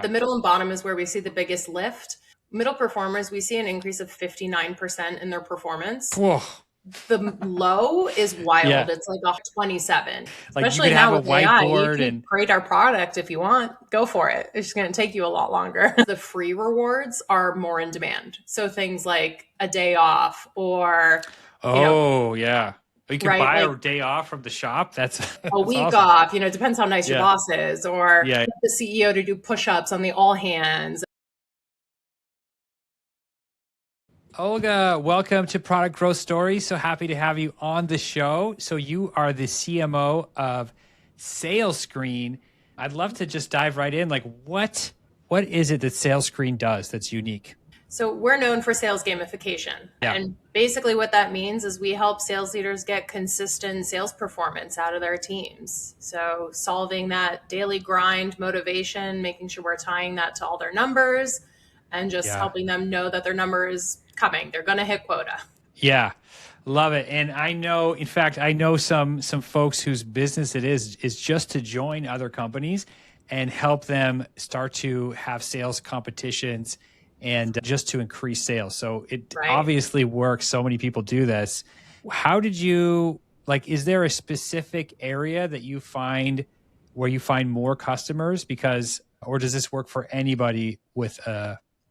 The middle and bottom is where we see the biggest lift. Middle performers, we see an increase of 59% in their performance. Whoa. The low is wild. Yeah. It's like a 27. Like you Especially could have now a with AI, you whiteboard can and create our product if you want. Go for it. It's just going to take you a lot longer. The free rewards are more in demand. So things like a day off or, you know, oh yeah. You can right, buy like a day off from the shop. That's a that's week awesome. off, it depends how nice your Yeah. boss is, or Yeah. the CEO to do push-ups on the all hands. Olga, welcome to Product Growth Stories. So happy to have you on the show. So you are the CMO of SalesScreen. I'd love to just dive right in. Like what is it that SalesScreen does that's unique? So we're known for sales gamification. Yeah. And basically what that means is we help sales leaders get consistent sales performance out of their teams. So solving that daily grind motivation, making sure we're tying that to all their numbers and just Yeah. helping them know that their number is coming. They're going to hit quota. Yeah. Love it. And I know, in fact, I know some folks whose business it is just to join other companies and help them start to have sales competitions and just to increase sales. So it Right. obviously works. So many people do this. How did you like, is there a specific area that you find where you find more customers because, or does this work for anybody with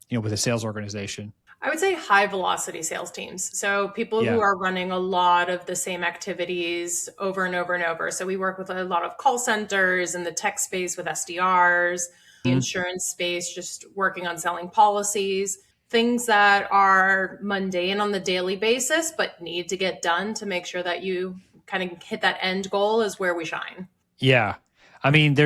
with a sales organization? I would say high velocity sales teams. So people who Yeah. are running a lot of the same activities over and over and over. So we work with a lot of call centers in the tech space with SDRs, the Mhm. insurance space, just working on selling policies, things that are mundane on the daily basis, but need to get done to make sure that you kind of hit that end goal is where we shine. Yeah. I mean,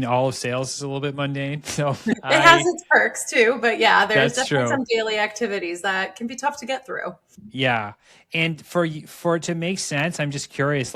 all of sales is a little bit mundane. So It has its perks too, but yeah, there's that's definitely true. some daily activities that can be tough to get through. Yeah. And for it to make sense, I'm just curious,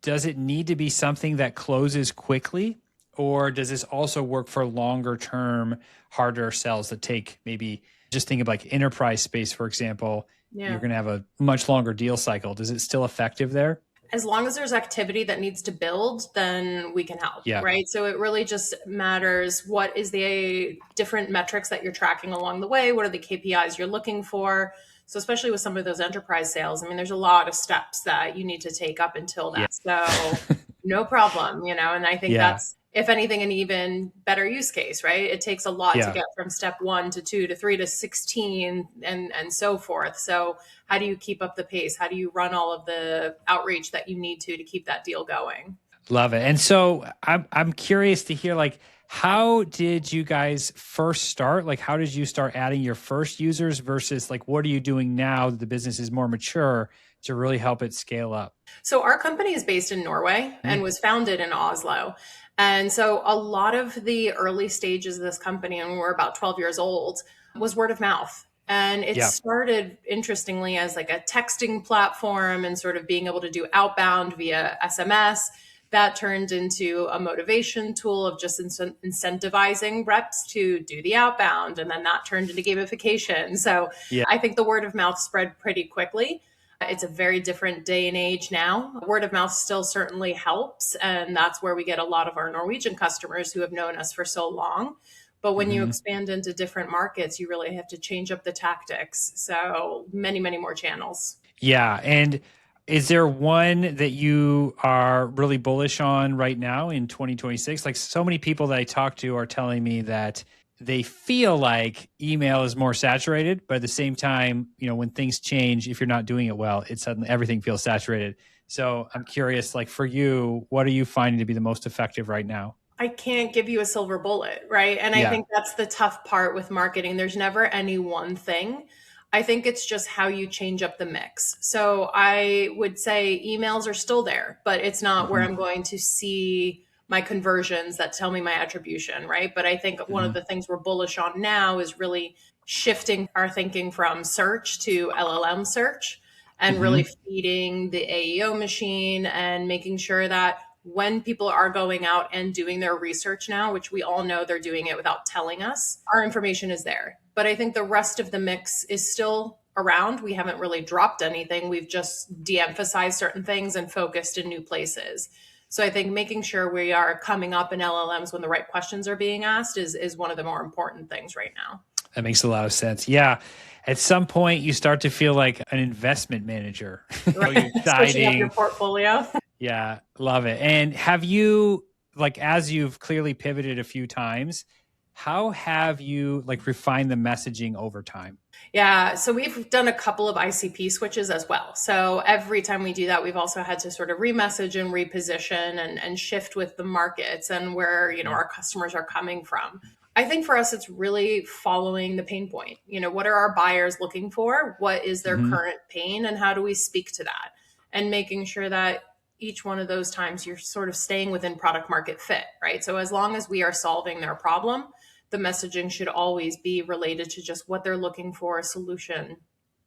does it need to be something that closes quickly? Or does this also work for longer term, harder sales that take maybe just think of like enterprise space, for example, you're Yeah. going to have a much longer deal cycle. Does it still effective there? As long as there's activity that needs to build, then we can help, Yeah. right? So it really just matters what is the different metrics that you're tracking along the way? What are the KPIs you're looking for? So especially with some of those enterprise sales, I mean, there's a lot of steps that you need to take up until Yeah. that. So no problem, and I think Yeah. that's, if anything, an even better use case, right? It takes a lot to Yeah. get from step 1 to 2 to 3 to 16 and so forth. So how do you keep up the pace? How do you run all of the outreach that you need to keep that deal going? Love it. And so I'm curious to hear like how did you guys first start? Like how did you start adding your first users versus like what are you doing now that the business is more mature to really help it scale up? So our company is based in Norway and Mhm. was founded in Oslo. And so a lot of the early stages of this company, and we're about 12 years old, was word of mouth. And it Yeah. started interestingly as like a texting platform and sort of being able to do outbound via SMS. That turned into a motivation tool of just incentivizing reps to do the outbound. And then that turned into gamification. So Yeah. I think the word of mouth spread pretty quickly. It's a very different day and age now. Word of mouth still certainly helps. And that's where we get a lot of our Norwegian customers who have known us for so long. But when you Mhm. expand into different markets, you really have to change up the tactics. So many, many more channels. Yeah. And is there one that you are really bullish on right now in 2026? Like so many people that I talk to are telling me that they feel like email is more saturated, but at the same time, when things change, if you're not doing it well, it suddenly everything feels saturated. So I'm curious, like for you, what are you finding to be the most effective right now? I can't give you a silver bullet, right? And I Yeah. think that's the tough part with marketing. There's never any one thing. I think it's just how you change up the mix. So I would say emails are still there, but it's not where Hmm. I'm going to see my conversions that tell me my attribution, right? But I think one of Hmm. the things we're bullish on now is really shifting our thinking from search to LLM search and really Hmm. feeding the AEO machine and making sure that when people are going out and doing their research now, which we all know they're doing it without telling us, our information is there. But I think the rest of the mix is still around. We haven't really dropped anything. We've just de emphasized certain things and focused in new places. So I think making sure we are coming up in LLMs when the right questions are being asked is one of the more important things right now. That makes a lot of sense. Yeah. At some point, you start to feel like an investment manager. Right. You're Switching up your deciding. portfolio. Yeah, love it. And have you, like, as you've clearly pivoted a few times, how have you like refined the messaging over time? Yeah, so we've done a couple of ICP switches as well. So every time we do that, we've also had to sort of remessage and reposition and shift with the markets and where, Yeah. our customers are coming from. I think for us, it's really following the pain point. What are our buyers looking for? What is their current pain? And how do we speak to that? And making sure that each one of those times you're sort of staying within product market fit, right? So as long as we are solving their problem, the messaging should always be related to just what they're looking for a solution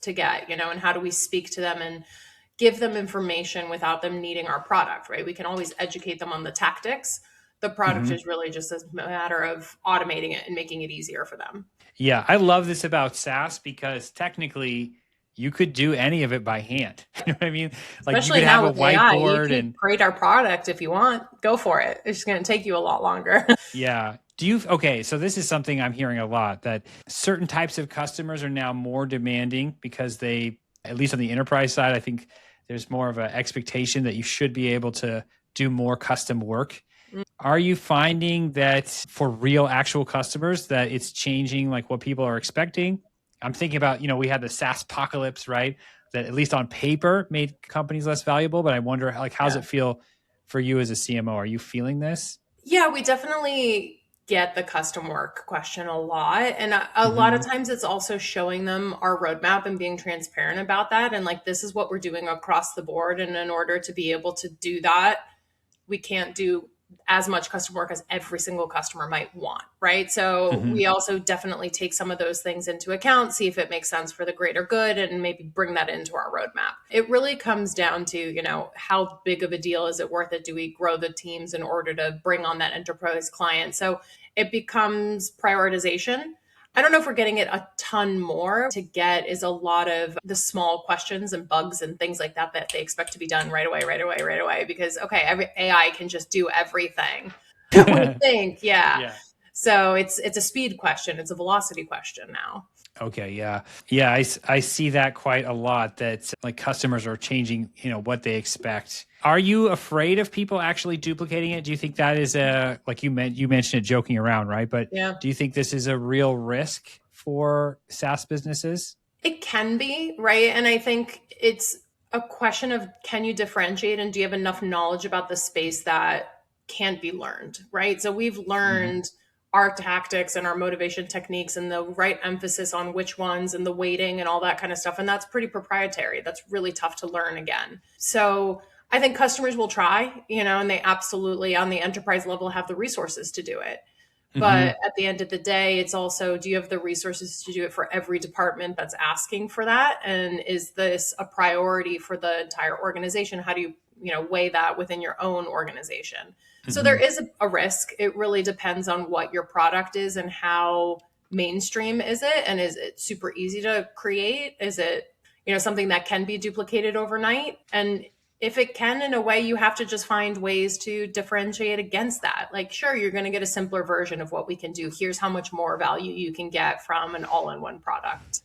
to get, and how do we speak to them and give them information without them needing our product, right? We can always educate them on the tactics. The product is really just a matter of automating it and making it easier for them. Yeah, I love this about SaaS because technically you could do any of it by hand. You know what I mean? Like Especially you could now have a with AI, you whiteboard can and create our product if you want. Go for it. It's just going to take you a lot longer. yeah. Okay, so this is something I'm hearing a lot that certain types of customers are now more demanding because they, at least on the enterprise side, I think there's more of an expectation that you should be able to do more custom work. Are you finding that for real actual customers that it's changing like what people are expecting? I'm thinking about, we had the SaaSpocalypse, right? That at least on paper made companies less valuable, but I wonder like how does it feel for you as a CMO? Are you feeling this? Yeah, we definitely get the custom work question a lot. And a lot of times it's also showing them our roadmap and being transparent about that. And like, this is what we're doing across the board. And in order to be able to do that, we can't do as much custom work as every single customer might want, right? So we also definitely take some of those things into account, see if it makes sense for the greater good, and maybe bring that into our roadmap. It really comes down to, how big of a deal is it worth it? Do we grow the teams in order to bring on that enterprise client? So it becomes prioritization. I don't know if we're getting it a ton more. To get is a lot of the small questions and bugs and things like that they expect to be done right away. Because, okay, every AI can just do everything. We think, yeah. So it's a speed question. It's a velocity question now. Okay, yeah. Yeah, I see that quite a lot that like customers are changing, what they expect. Are you afraid of people actually duplicating it? Do you think that is like you mentioned it joking around, right? But do you think this is a real risk for SaaS businesses? It can be, right? And I think it's a question of can you differentiate and do you have enough knowledge about the space that can't be learned, right? So we've learned our tactics and our motivation techniques and the right emphasis on which ones and the weighting and all that kind of stuff. And that's pretty proprietary. That's really tough to learn again. So I think customers will try, and they absolutely on the enterprise level have the resources to do it. But at the end of the day, it's also, do you have the resources to do it for every department that's asking for that? And is this a priority for the entire organization? How do you, weigh that within your own organization? So there is a risk. It really depends on what your product is and how mainstream is it? And is it super easy to create? Is it, something that can be duplicated overnight? And if it can, in a way, you have to just find ways to differentiate against that. Like, sure, you're going to get a simpler version of what we can do. Here's how much more value you can get from an all-in-one product.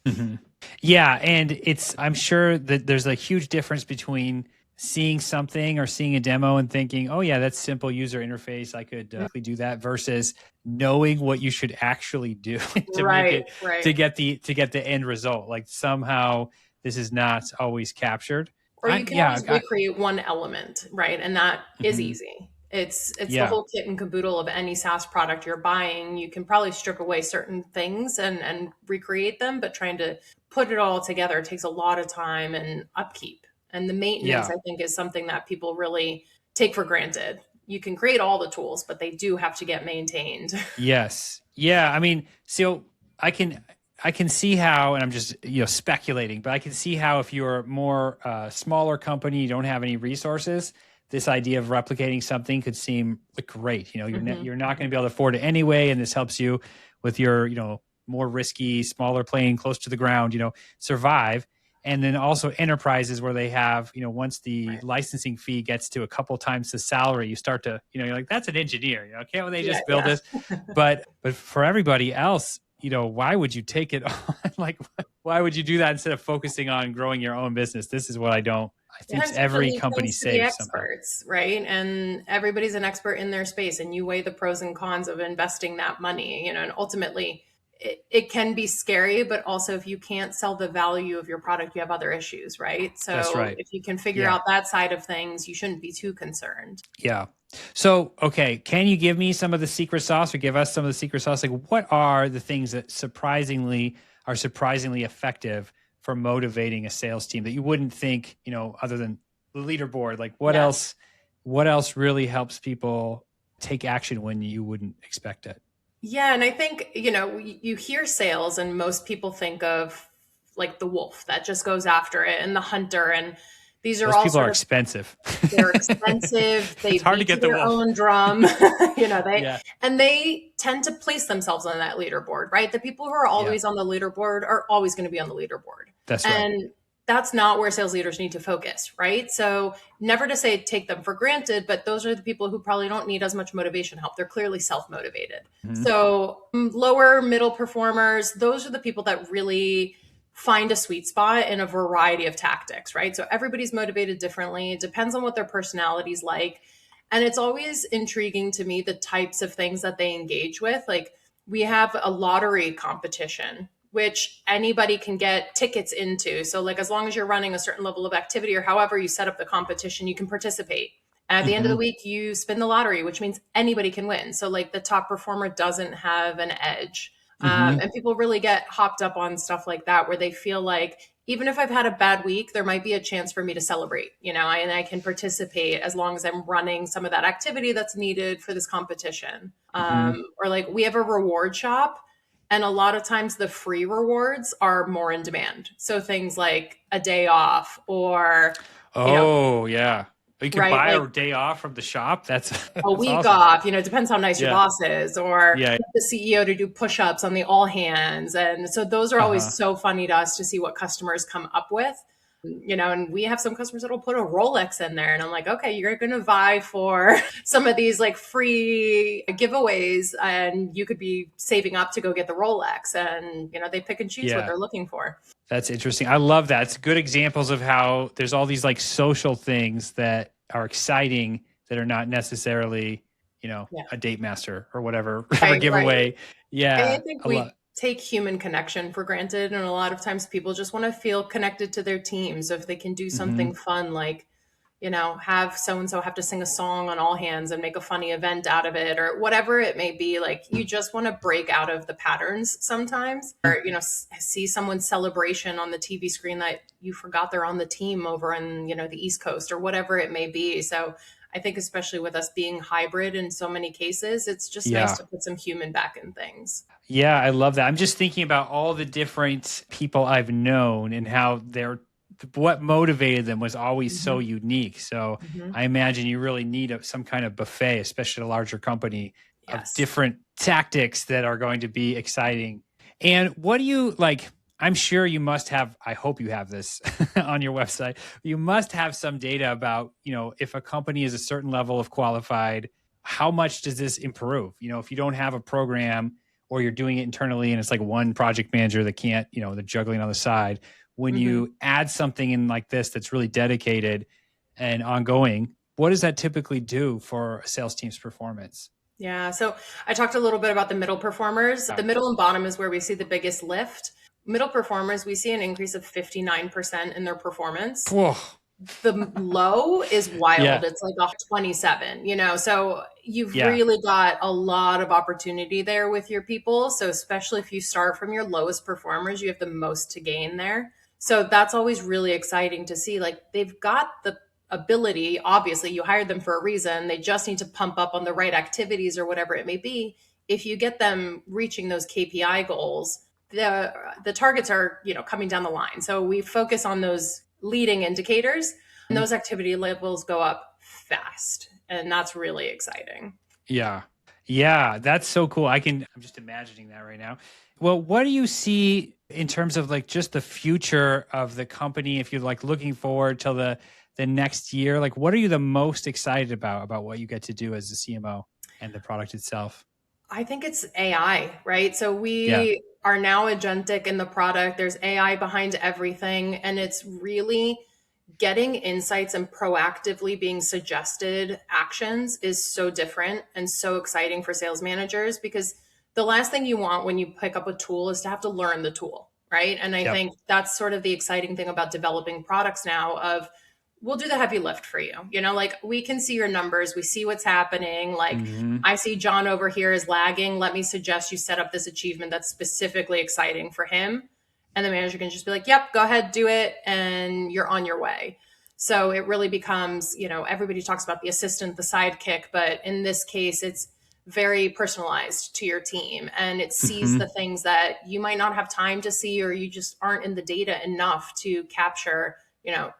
Yeah. And I'm sure that there's a huge difference between seeing something or seeing a demo and thinking, oh yeah, that's simple user interface. I could do that versus knowing what you should actually do to make it, to get the end result. Like somehow this is not always captured. Or you can always recreate one element, right? And that is easy. It's the whole kit and caboodle of any SaaS product you're buying. You can probably strip away certain things and recreate them, but trying to put it all together takes a lot of time and upkeep. And the maintenance, I think, is something that people really take for granted. You can create all the tools, but they do have to get maintained. Yes. Yeah. I mean, so I can see how, and I'm just speculating, but I can see how if you're more smaller company, you don't have any resources, this idea of replicating something could seem like great. You're not going to be able to afford it anyway, and this helps you with your more risky, smaller plane close to the ground, survive. And then also enterprises where they have, once the Right. licensing fee gets to a couple times the salary, you start to, you're like, that's an engineer, can't they Yeah, just build yeah. this? But for everybody else, why would you take it on? Like, why would you do that instead of focusing on growing your own business? This is what I think Sometimes you have to every leave company things to the saves somehow. experts, right? And everybody's an expert in their space, and you weigh the pros and cons of investing that money, and ultimately it can be scary, but also if you can't sell the value of your product, you have other issues, right? That's So right. if you can figure Yeah. out that side of things, you shouldn't be too concerned. Yeah. So, okay, can you give me some of the secret sauce or give us some of the secret sauce? Like, what are the things that are surprisingly effective for motivating a sales team that you wouldn't think, other than the leaderboard? Like, Yes. what else really helps people take action when you wouldn't expect it? Yeah, and I think, you hear sales and most people think of like the wolf that just goes after it and the hunter, and these are Those all people are sort of, expensive. they're expensive, they It's hard to beat to get the their wolf. own drum. they Yeah. and they tend to place themselves on that leaderboard, right? The people who are Yeah. always on the leaderboard are always going to be on the leaderboard. That's right. And that's not where sales leaders need to focus, right? So never to say take them for granted, but those are the people who probably don't need as much motivation help. They're clearly self-motivated. Mhm. So lower middle performers, those are the people that really find a sweet spot in a variety of tactics, right? So everybody's motivated differently. It depends on what their personality's like. And it's always intriguing to me the types of things that they engage with. Like we have a lottery competition, which anybody can get tickets into. So like as long as you're running a certain level of activity or however you set up the competition, you can participate. At the end of the Mhm. week, you spin the lottery, which means anybody can win. So like the top performer doesn't have an edge. Mhm. And people really get hopped up on stuff like that, where they feel like even if I've had a bad week, there might be a chance for me to celebrate, and I can participate as long as I'm running some of that activity that's needed for this competition. Mhm. Or like we have a reward shop, and a lot of times the free rewards are more in demand. So things like a day off or, you know, Oh, yeah. You can right? buy Like a day off from the shop. That's a that's week awesome. off, it depends how nice your Yeah. boss is, or Yeah. get the CEO to do push-ups on the all hands. And so those are always Uh-huh. so funny to us to see what customers come up with. And we have some customers that'll put a Rolex in there. And I'm like, okay, you're going to vie for some of these like free giveaways and you could be saving up to go get the Rolex. And, they pick and choose what Yeah. they're looking for. That's interesting. I love that. It's good examples of how there's all these like social things that are exciting that are not necessarily, Yeah. a date master or whatever Right. Right. giveaway. I Yeah. think I love. we take human connection for granted. And a lot of times people just want to feel connected to their team. So if they can do Mm-hmm. something fun, like, have so and so have to sing a song on all hands and make a funny event out of it, or whatever it may be, like you just want to break out of the patterns sometimes, or, see someone's celebration on the TV screen that you forgot they're on the team over in, the East Coast or whatever it may be. So I think especially with us being hybrid in so many cases, it's just nice Yeah. to put some human back in things. Yeah, I love that. I'm just thinking about all the different people I've known and how what motivated them was always so Mhm. unique. So Mhm. I imagine you really need some kind of buffet, especially a larger company, of Yes. different tactics that are going to be exciting. And what do you like? I'm sure you must have, I hope you have this on your website. You must have some data about, if a company is a certain level of qualified, how much does this improve? If you don't have a program or you're doing it internally and it's like one project manager that can't, they're juggling on the side. When Mhm. you add something in like this that's really dedicated and ongoing, what does that typically do for a sales team's performance? Yeah. So I talked a little bit about the middle performers. The middle and bottom is where we see the biggest lift. Middle performers, we see an increase of 59% in their performance. Whoa. The low is wild. Yeah. It's like a 27, so you've Yeah. really got a lot of opportunity there with your people. So especially if you start from your lowest performers, you have the most to gain there. So that's always really exciting to see. Like they've got the ability, obviously you hired them for a reason. They just need to pump up on the right activities or whatever it may be. If you get them reaching those KPI goals, the targets are, coming down the line. So we focus on those leading indicators, and those activity levels go up fast, and that's really exciting. Yeah. Yeah, that's so cool. I'm just imagining that right now. Well, what do you see in terms of like just the future of the company, if you're like looking forward till the next year, like what are you the most excited about what you get to do as a CMO and the product itself? I think it's AI, right? So Yeah. we are now agentic in the product. There's AI behind everything. And it's really getting insights and proactively being suggested actions is so different and so exciting for sales managers, because the last thing you want when you pick up a tool is to have to learn the tool, right? And I Yep. think that's sort of the exciting thing about developing products now of we'll do the heavy lift for you. You know, like we can see your numbers, we see what's happening. Like Hmm. I see John over here is lagging. Let me suggest you set up this achievement that's specifically exciting for him. And the manager can just be like, yep, go ahead, do it. And you're on your way. So it really becomes, you know, everybody talks about the assistant, the sidekick, but in this case, it's very personalized to your team and it sees the Hmm. things that you might not have time to see or you just aren't in the data enough to capture. You know,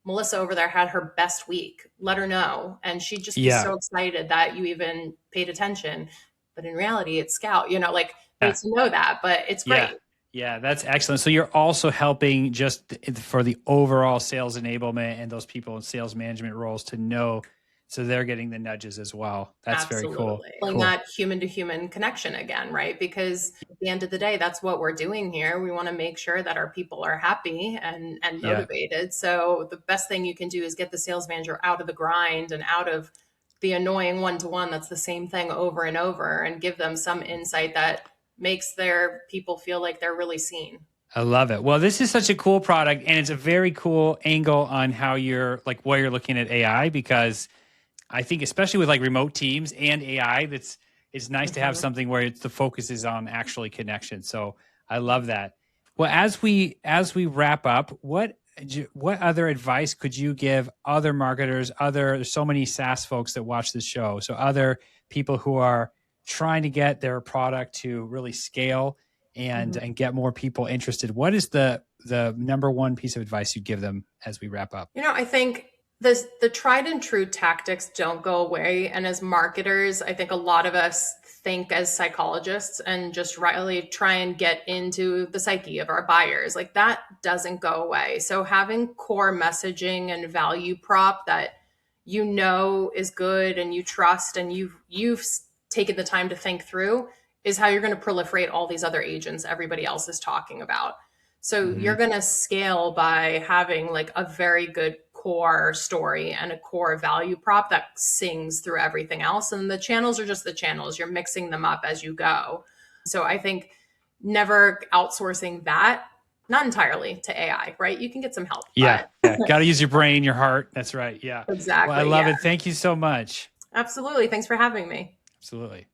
Melissa over there had her best week. Let her know. And she'd just be Yeah. so excited that you even paid attention. But in reality, it's Scout, you know, like Yeah. needs to know that, but it's Yeah. great. Yeah, that's excellent. So you're also helping just for the overall sales enablement and those people in sales management roles to know, so they're getting the nudges as well. That's very cool. Absolutely. Building Cool. that human to human connection again, right? Because at the end of the day, that's what we're doing here. We want to make sure that our people are happy and Yeah. motivated. So the best thing you can do is get the sales manager out of the grind and out of the annoying one-to-one that's the same thing over and over and give them some insight that makes their people feel like they're really seen. I love it. Well, this is such a cool product and it's a very cool angle on how you're like where you're looking at AI, because I think especially with like remote teams and AI, it's nice to have Mhm. something where the focus is on actually connection. So I love that. Well, as we wrap up, what other advice could you give other marketers, there's so many SaaS folks that watch this show, so other people who are trying to get their product to really scale and Mhm. get more people interested? What is the number one piece of advice you'd give them as we wrap up? You know, I think the tried and true tactics don't go away. And as marketers, I think a lot of us think as psychologists and just really try and get into the psyche of our buyers. Like that doesn't go away. So having core messaging and value prop that you know is good and you trust and you've taken the time to think through is how you're going to proliferate all these other agents everybody else is talking about. So Hmm. you're going to scale by having like a very good core story and a core value prop that sings through everything else. And the channels are just the channels. You're mixing them up as you go. So I think never outsourcing that, not entirely to AI, right? You can get some help, Yeah, but yeah. Got to use your brain, your heart. That's right. Yeah. Well, I exactly. love Yeah, it. Thank you so much. absolutely. Thanks for having me. Absolutely.